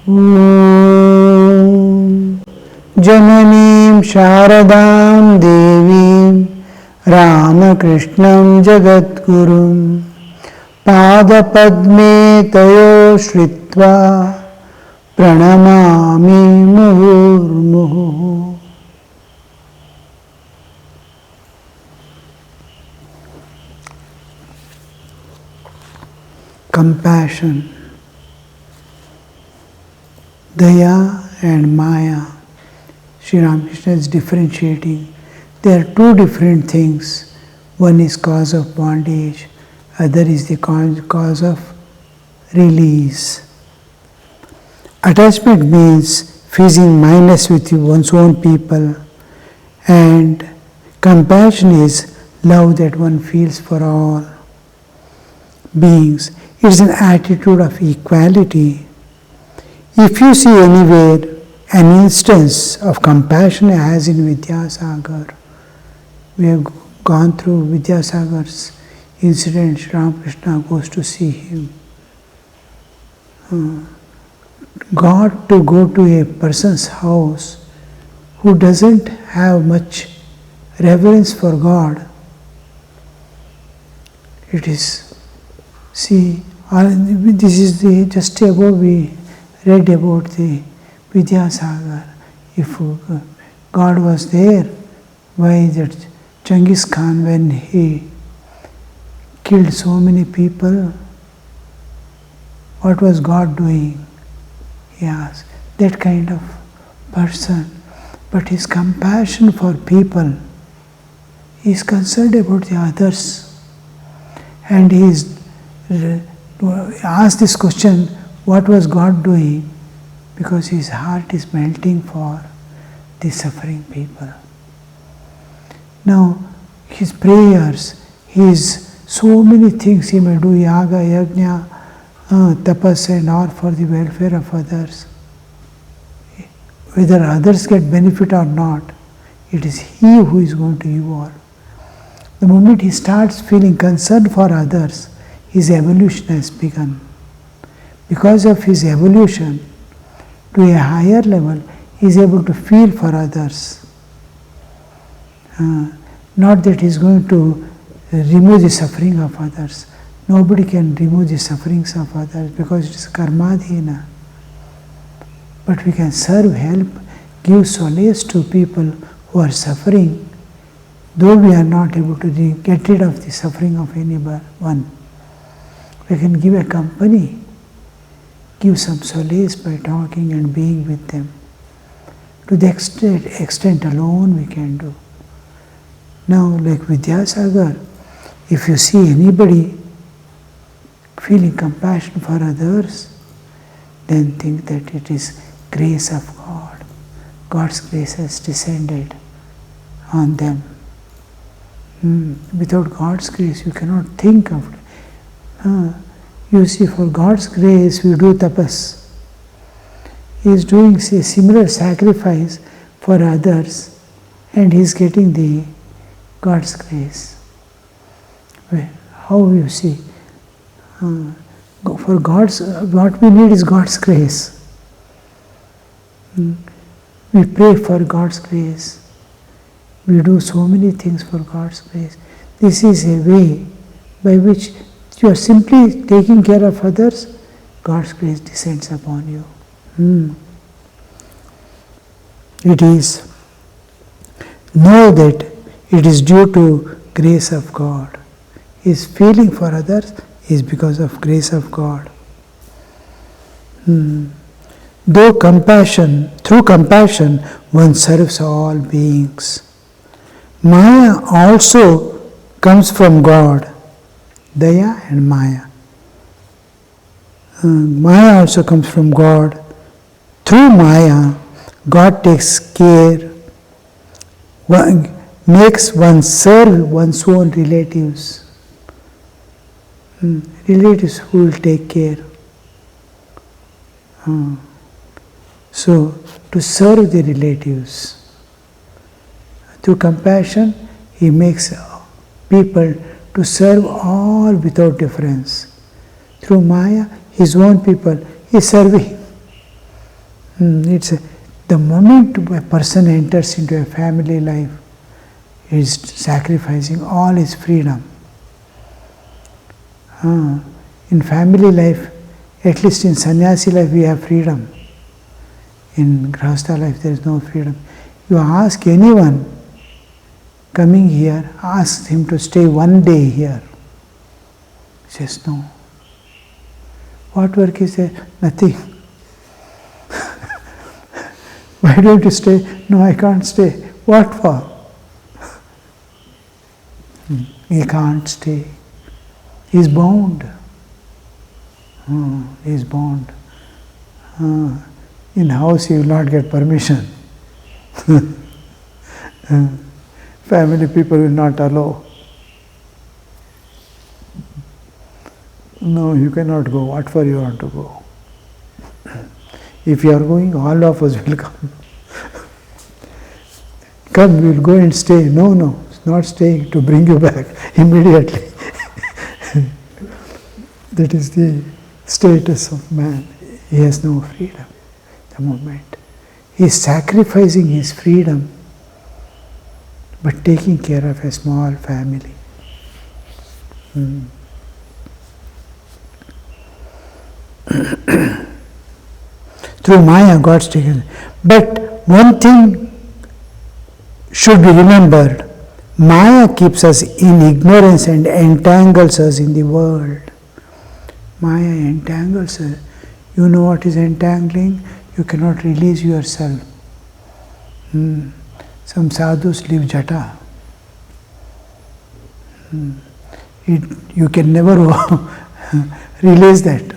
Om Jananim Sharadam Devim Ramakrishnam Jagadgurum Pada Padme Tayo Shritva Pranamami Muhurmuhu. Compassion, Daya and Maya. Sri Ramakrishna is differentiating. There are two different things. One is cause of bondage, other is the cause of release. Attachment means feeling minus with one's own people, and compassion is love that one feels for all beings. It is an attitude of equality. If you see anywhere an instance of compassion as in Vidyasagar, we have gone through Vidyasagar's incident. Ramakrishna goes to see him. God to go to a person's house who doesn't have much reverence for God. It is, see, this is just above we read about the Vidyasagar. If God was there, why that Genghis Khan, when he killed so many people, what was God doing? He asked. That kind of person, but his compassion for people, he is concerned about the others, and he is asked this question, what was God doing? Because his heart is melting for the suffering people. Now, his prayers, his so many things he may do, yaga, yajna, tapas and all for the welfare of others. Whether others get benefit or not, it is he who is going to evolve. The moment he starts feeling concern for others, his evolution has begun. Because of his evolution to a higher level, he is able to feel for others. Not that he is going to remove the suffering of others. Nobody can remove the sufferings of others because it is karmadhina. But we can serve, help, give solace to people who are suffering, though we are not able to get rid of the suffering of anyone. We can give a company, give some solace by talking and being with them. To the extent alone we can do. Now, like Vidyasagar, if you see anybody feeling compassion for others, then think that it is grace of God. God's grace has descended on them. Without God's grace, you cannot think of it. You see, for God's grace, we do tapas. He is doing a similar sacrifice for others, and he is getting the God's grace. How you see? For God's, what we need is God's grace. We pray for God's grace. We do so many things for God's grace. This is a way by which you are simply taking care of others, God's grace descends upon you. It is. Know that it is due to grace of God. His feeling for others is because of grace of God. Through compassion, one serves all beings. Maya also comes from God. Daya and Maya. Maya also comes from God. Through Maya, God takes care, makes one serve one's own relatives. Relatives who will take care. So, to serve the relatives. Through compassion, he makes people to serve all without difference. Through Maya, his own people, he is serving. The moment a person enters into a family life, he is sacrificing all his freedom. In family life, at least in sannyasi life, we have freedom. In grahastha life, there is no freedom. You ask anyone coming here, ask him to stay one day here. He says, no. What work is there? Nothing. Why don't you stay? No, I can't stay. What for? He can't stay. He is bound. He is bound. In house he will not get permission. Family people will not allow. No, you cannot go. What for you want to go? If you are going, all of us will come. Come, we will go and stay. No, it's not staying, to bring you back immediately. That is the status of man. He has no freedom. The moment he is sacrificing his freedom, but taking care of a small family. Through Maya, God's taken. But one thing should be remembered: Maya keeps us in ignorance and entangles us in the world. Maya entangles us. You know what is entangling? You cannot release yourself. Some sadhus leave jata. You can never release that.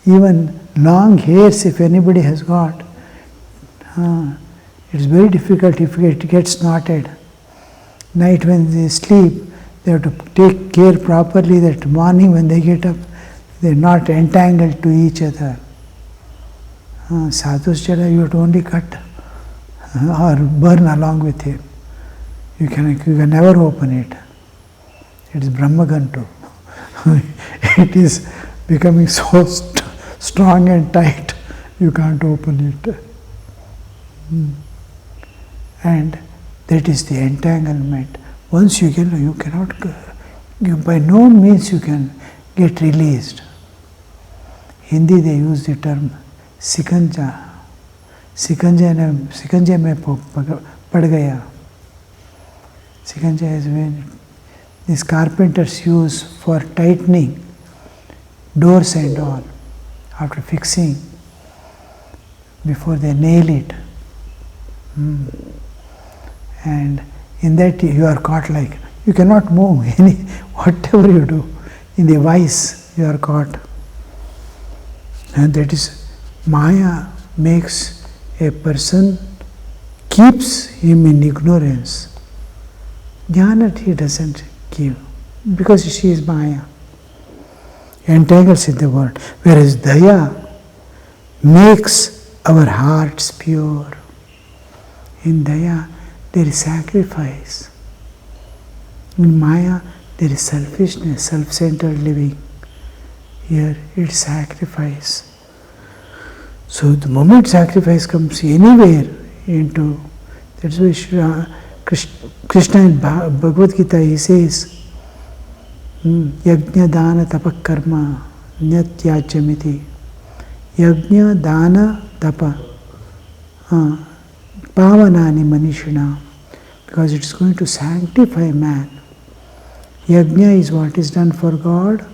Even long hairs, if anybody has got, it's very difficult if it gets knotted. Night when they sleep, they have to take care properly that morning when they get up, they're not entangled to each other. Sadhu's jada you have to only cut or burn along with him. You can never open it. It is Brahmagantu. It is becoming so strong and tight, you can't open it. And that is the entanglement. Once you cannot, by no means you can get released. Hindi they use the term sikanja. Sikanja mein pad gaya. Sikanja is when these carpenters use for tightening doors and all, after fixing, before they nail it. And in that you are caught, like you cannot move whatever you do. In the vice you are caught. And that is Maya makes a person, keeps him in ignorance. Jnana he doesn't give, because she is Maya. Entangles in the world. Whereas Daya makes our hearts pure. In Daya there is sacrifice. In Maya there is selfishness, self-centered living. Here it is sacrifice. So the moment sacrifice comes anywhere into, that's why Krishna in Bhagavad Gita he says, Yajna dana tapa karma nyatyajamiti. Yajna dana tapa pavanani manishina. Because it is going to sanctify man. Yajna is what is done for God,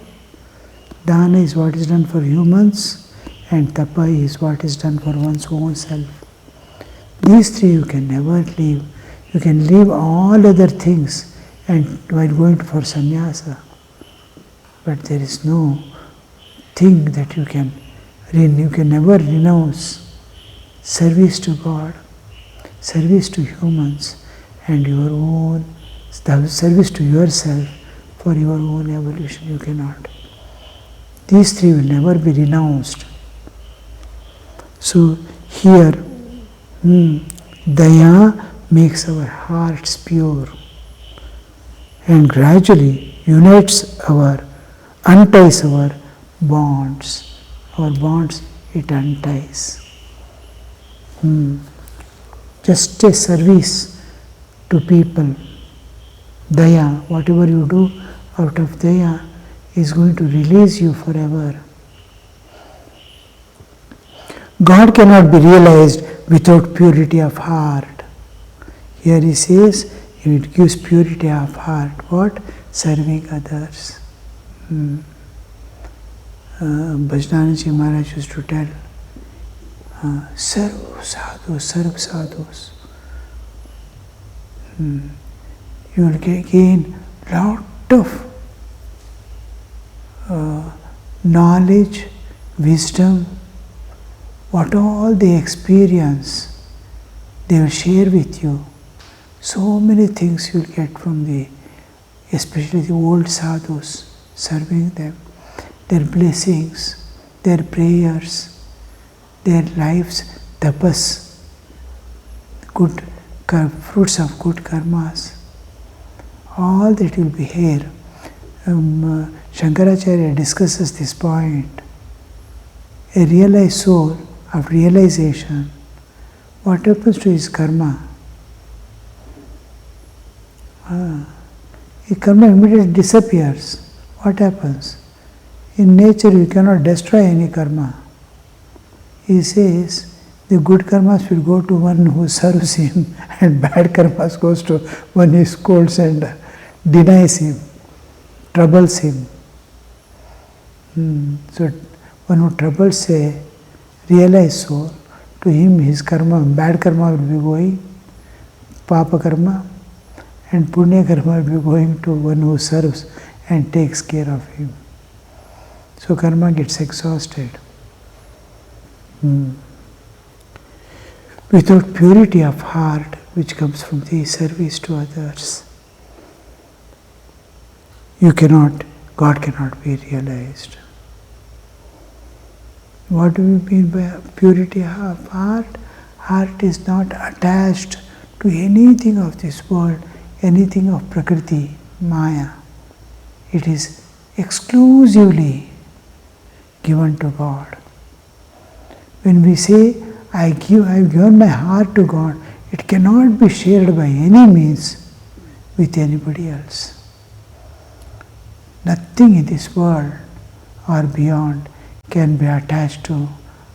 dana is what is done for humans, and tapa is what is done for one's own self. These three you can never leave. You can leave all other things and while going for sannyasa. But there is no thing that you can never renounce service to God, service to humans, and your own service to yourself for your own evolution. You cannot. These three will never be renounced. So here, Daya makes our hearts pure and gradually unties our bonds. Our bonds it unties. Just a service to people. Daya, whatever you do out of daya is going to release you forever. God cannot be realized without purity of heart. Here he says, it gives purity of heart. What? Serving others. Bhajnanaji Maharaj used to tell, serve sadhus. You will gain lot of knowledge, wisdom, what all they experience, they will share with you. So many things you will get from especially the old sadhus, serving them, their blessings, their prayers, their lives, tapas, good fruits of good karmas. All that will be here. Shankaracharya discusses this point. A realized soul of realization, what happens to his karma? His karma immediately disappears. What happens? In nature you cannot destroy any karma. He says the good karmas will go to one who serves him and bad karmas goes to one who scolds and denies him, troubles him. So one who troubles a realized soul, to him his karma, bad karma will be going, papa karma, and punya karma will be going to one who serves and takes care of him. So karma gets exhausted. Without purity of heart, which comes from the service to others, God cannot be realized. What do we mean by purity of heart? Heart is not attached to anything of this world, anything of Prakriti, Maya. It is exclusively given to God. When we say, I've given my heart to God, it cannot be shared by any means with anybody else. Nothing in this world or beyond can be attached to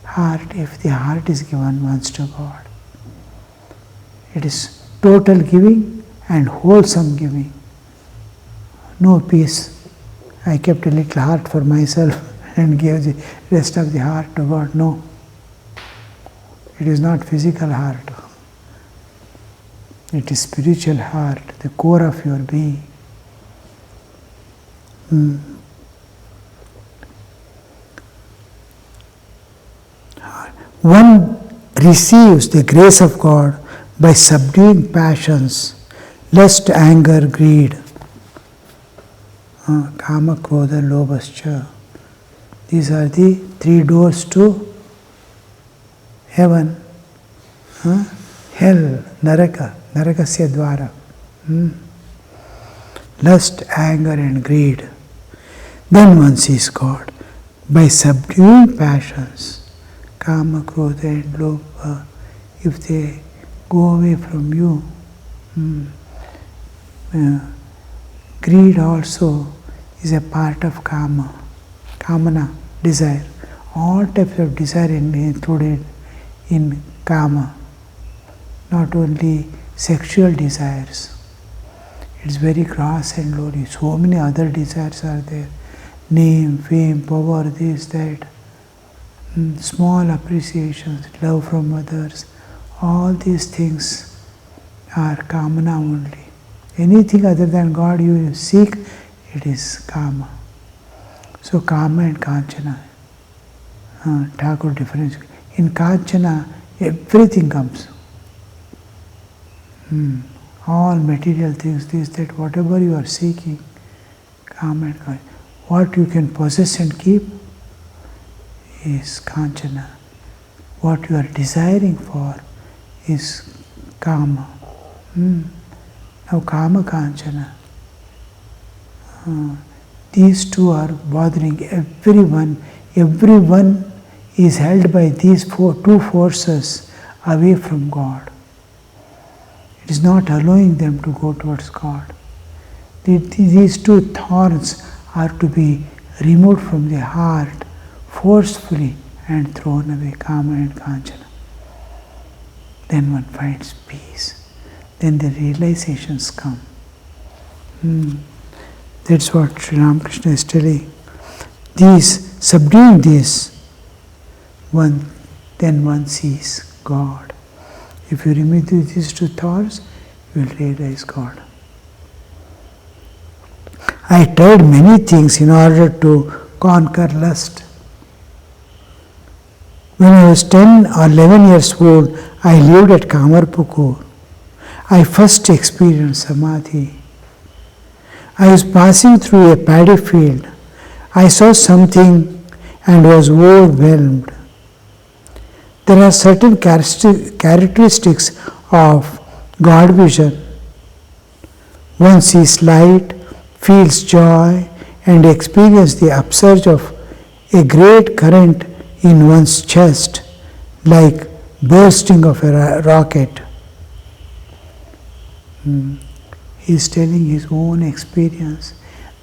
heart if the heart is given once to God. It is total giving and wholesome giving. No peace. I kept a little heart for myself and gave the rest of the heart to God. No. It is not physical heart. It is spiritual heart, the core of your being. One receives the grace of God by subduing passions, lust, anger, greed, kama, krodha, lobhascha. These are the three doors to heaven, hell, naraka, narakasya dvara. Lust, anger and greed. Then one sees God by subduing passions, kama, krodha and lobha. If they go away from you, greed also is a part of kama, kamana, desire. All types of desire included in kama, not only sexual desires. It's very gross and lowly. So many other desires are there. Name, fame, power, this, that. Small appreciations, love from others. All these things are kamana only. Anything other than God you seek, it is kama. So kama and kanchana. Thakur difference. In kanchana, everything comes. All material things, this, that, whatever you are seeking, kama and kanchana. What you can possess and keep is kanchana. What you are desiring for is kama. Now kama, kanchana. These two are bothering everyone. Everyone is held by these two forces away from God. It is not allowing them to go towards God. These two thorns are to be removed from the heart forcefully and thrown away, Kama and Kanchana. Then one finds peace. Then the realizations come. That's what Sri Ramakrishna is telling. Subduing this, then one sees God. If you remove these two thoughts, you will realize God. I tried many things in order to conquer lust. When I was 10 or 11 years old, I lived at Kamarpukur. I first experienced Samadhi. I was passing through a paddy field. I saw something and was overwhelmed. There are certain characteristics of God vision. One sees light, feels joy, and experiences the upsurge of a great current in one's chest, like bursting of a rocket. He is telling his own experience.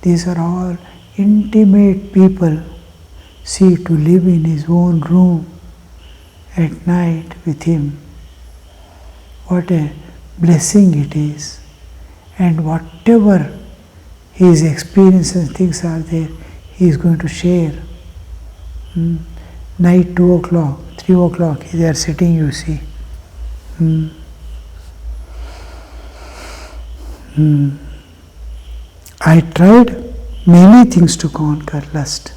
These are all intimate people. See, to live in his own room at night with him. What a blessing it is. And whatever his experiences and things are there, he is going to share. Night 2 o'clock, 3 o'clock, they are sitting, you see. I tried many things to conquer lust.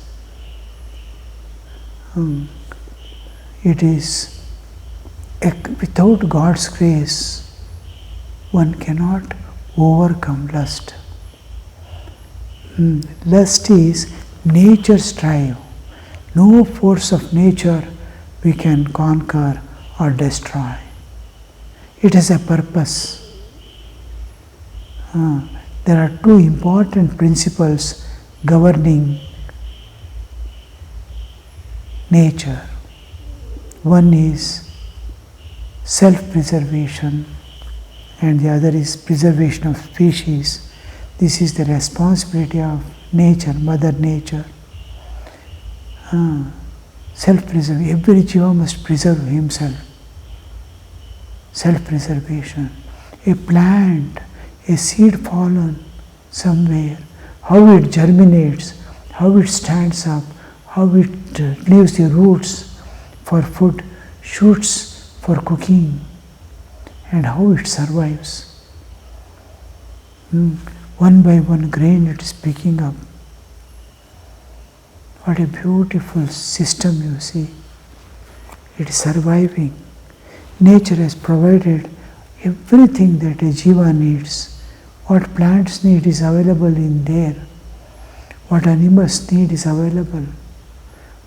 It is without God's grace, one cannot overcome lust. Lust is nature's drive. No force of nature we can conquer or destroy. It has a purpose. There are two important principles governing nature. One is self-preservation and the other is preservation of species. This is the responsibility of nature, Mother Nature. Self-preservation. Every jiva must preserve himself. Self-preservation. A plant, a seed fallen somewhere, how it germinates, how it stands up, how it leaves the roots for food, shoots for cooking, and how it survives. One by one grain it is picking up. What a beautiful system you see. It is surviving. Nature has provided everything that a jiva needs. What plants need is available in there. What animals need is available.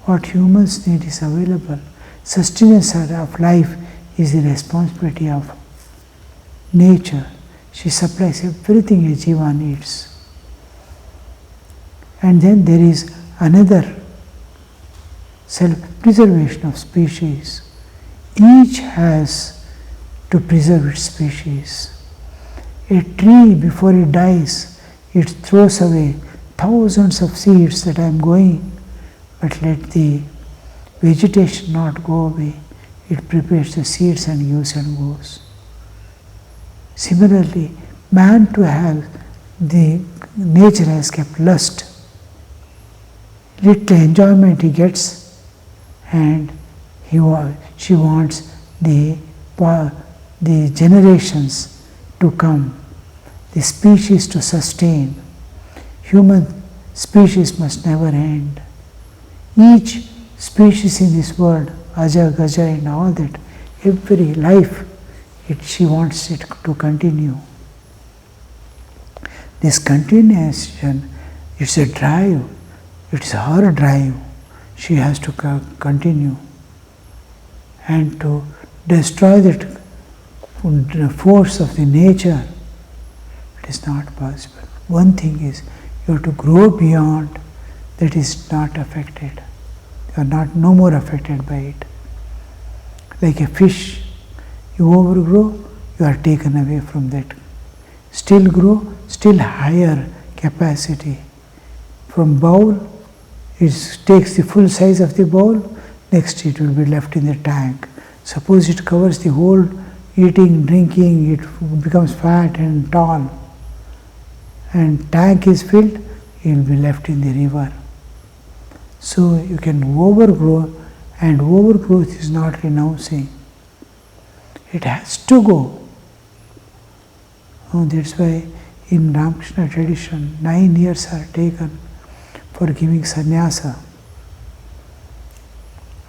What humans need is available. Sustenance of life is the responsibility of nature. She supplies everything a jiva needs. And then there is another self-preservation of species. Each has to preserve its species. A tree, before it dies, it throws away thousands of seeds that I am going, but let the vegetation not go away. It prepares the seeds and gives and goes. Similarly, man to have the nature has kept lust. Little enjoyment he gets, and she wants the generations to come, the species to sustain. Human species must never end. Each species in this world, Aja, Gaja and all that, every life, she wants it to continue. This continuation, it's a drive, it's her drive. She has to continue. And to destroy that force of the nature, it is not possible. One thing is, you have to grow beyond that is not affected. You are no more affected by it. Like a fish You overgrow, you are taken away from that. Still grow, still higher capacity. From bowl, it takes the full size of the bowl, next it will be left in the tank. Suppose it covers the whole eating, drinking, it becomes fat and tall, and tank is filled, it will be left in the river. So you can overgrow, and overgrowth is not renouncing. It has to go. That's why in Ramakrishna tradition, 9 years are taken for giving sannyasa.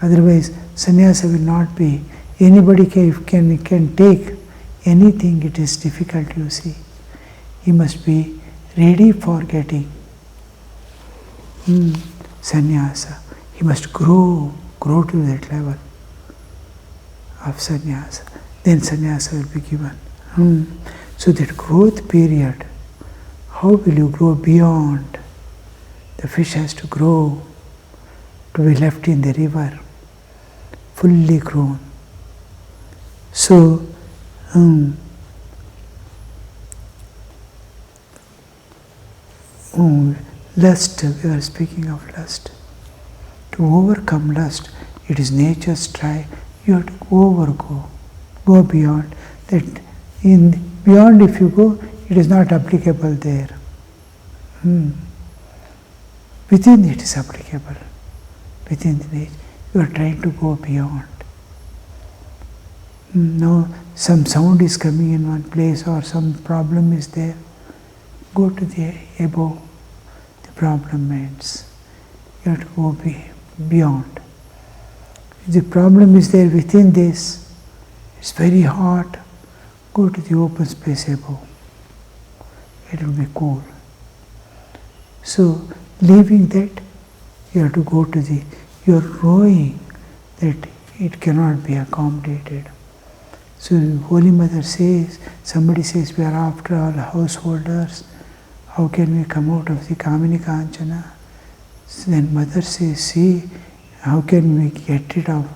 Otherwise, sannyasa will not be. Anybody can take anything, it is difficult, you see. He must be ready for getting sannyasa. He must grow to that level of sannyasa. Then sannyasa will be given. So that growth period, how will you grow beyond? The fish has to grow to be left in the river, fully grown. So, lust, we are speaking of lust. To overcome lust, it is nature's try. You have to go beyond. That beyond, if you go, it is not applicable there. Within it is applicable. Within the nature, you are trying to go beyond. Now, some sound is coming in one place or some problem is there. Go to the above. The problem ends. You have to go beyond. If the problem is there within this, it's very hot, go to the open space above. It will be cool. So, leaving that, you have to go to you are growing, that it cannot be accommodated. So, Holy Mother says, somebody says, we are after all householders, how can we come out of the Kamini Kanchana? So then Mother says, see, how can we get rid of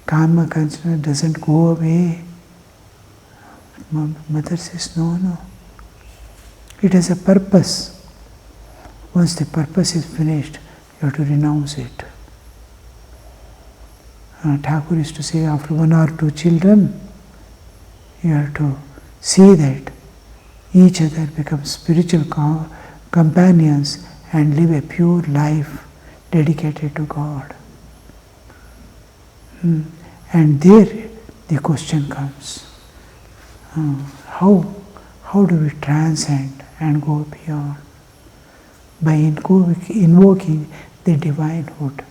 Kama Kanchana doesn't go away. Mother says, no. It has a purpose. Once the purpose is finished, you have to renounce it. Thakur used to say, after 1 or 2 children, you have to see that each other become spiritual companions and live a pure life dedicated to God. And there the question comes, how do we transcend and go beyond? By invoking the divinehood.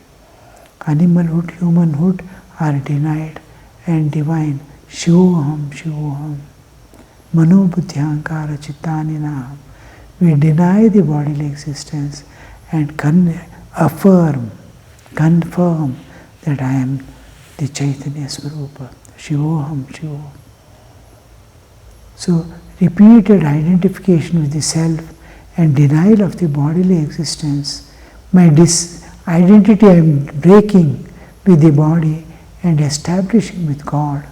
Animalhood, humanhood are denied, and divine Shivoham, Mano Buddhyankara Chittanina. We deny the bodily existence and confirm that I am the Chaitanya Swarupa, Shivoham. So, repeated identification with the self and denial of the bodily existence, my identity I am breaking with the body and establishing with God.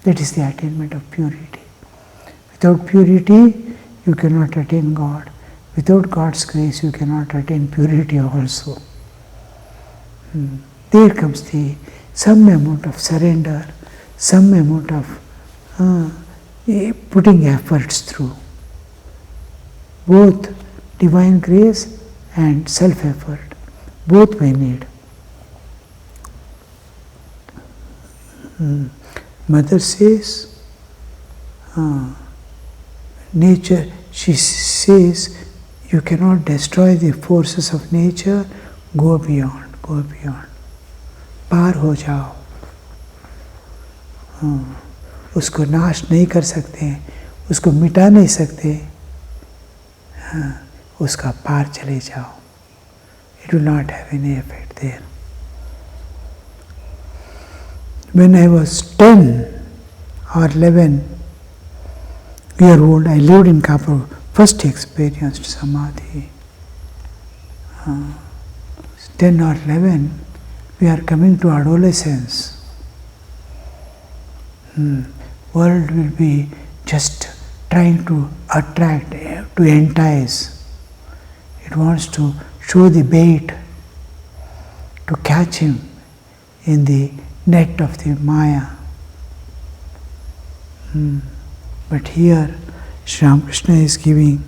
That is the attainment of purity. Without purity, you cannot attain God. Without God's grace, you cannot attain purity also. There comes some amount of surrender, some amount of putting efforts through. Both divine grace and self-effort. Both we need. Mother says, nature, she says, you cannot destroy the forces of nature, go beyond. पार हो जाओ. उसको नाश नहीं कर सकते, उसको मिटा नहीं सकते, उसका पार चले जाओ. It will not have any effect there. When I was 10 or 11 year old, I lived in Kapur, first experienced Samadhi. 10 or 11, we are coming to adolescence. World will be just trying to attract, to entice. It wants to show the bait, to catch him in the net of the Maya. But here, Sri Ramakrishna is giving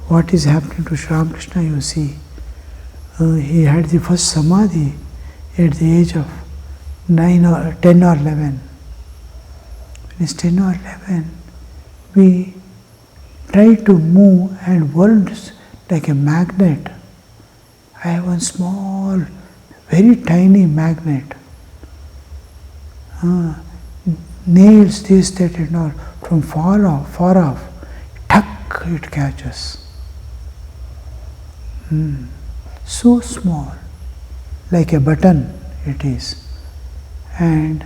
what is happening to Sri Ramakrishna, you see. He had the first samadhi at the age of 10 or 11. When he's 10 or 11, we try to move and world's like a magnet. I have one small, very tiny magnet. Nails, this, that and all, from far off, tuck, it catches. So small, like a button it is. And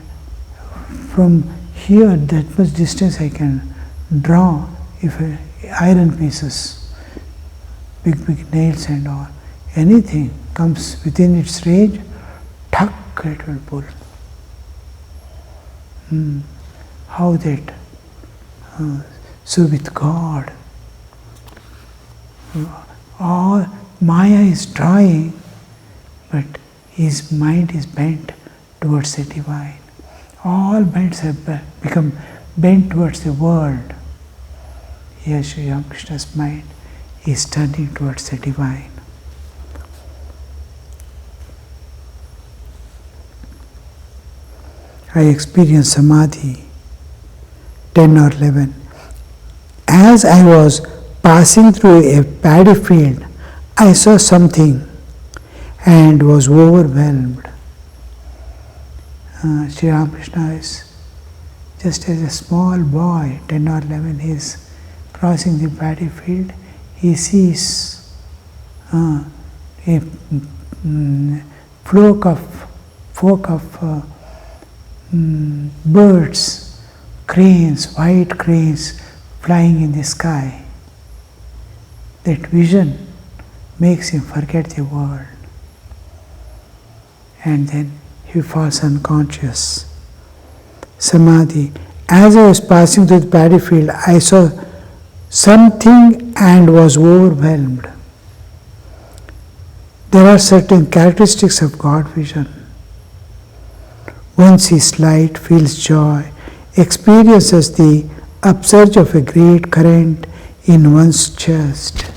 from here, that much distance I can draw if iron pieces, big nails and all. Anything comes within its range, tuck, it will pull. How that? So with God, all Maya is trying, but his mind is bent towards the divine. All minds have become bent towards the world. Here Sri Ramakrishna's mind is turning towards the divine. I experienced samadhi, 10 or 11. As I was passing through a paddy field, I saw something and was overwhelmed. Sri Ramakrishna is just as a small boy, 10 or 11, he is crossing the paddy field. He sees a flock of birds, cranes, white cranes flying in the sky. That vision makes him forget the world. And then he falls unconscious. Samadhi. As I was passing through the paddy field, I saw something and was overwhelmed. There are certain characteristics of God vision. One sees light, feels joy, experiences the upsurge of a great current in one's chest.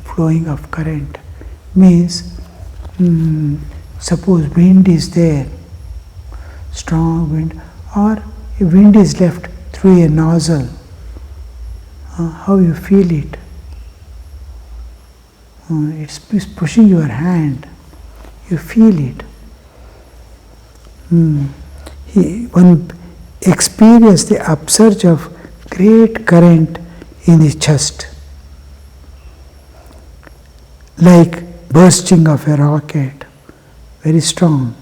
Flowing of current means, suppose wind is there, strong wind, or a wind is left through a nozzle. How you feel it? It's pushing your hand. You feel it. One experiences the upsurge of great current in the chest, like bursting of a rocket, very strong.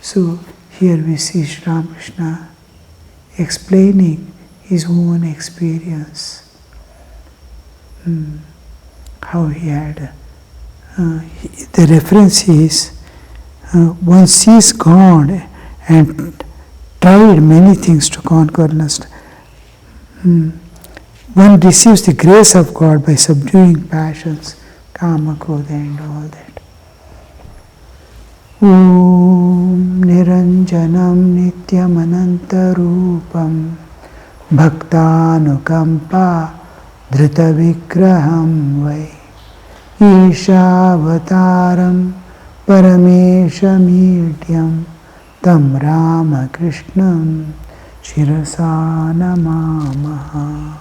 So here we see Sri Ramakrishna explaining his own experience, how he had. The reference is, one sees God and tried many things to conquer lust. One receives the grace of God by subduing passions, kama, krodha and all that. Om Niranjanam Nityam Anantarupam Bhaktanukampa Dhrita Vigraham Vai Ishavataram Parameshamidhyam Tam Ramakrishnam Shirasa Namamaha.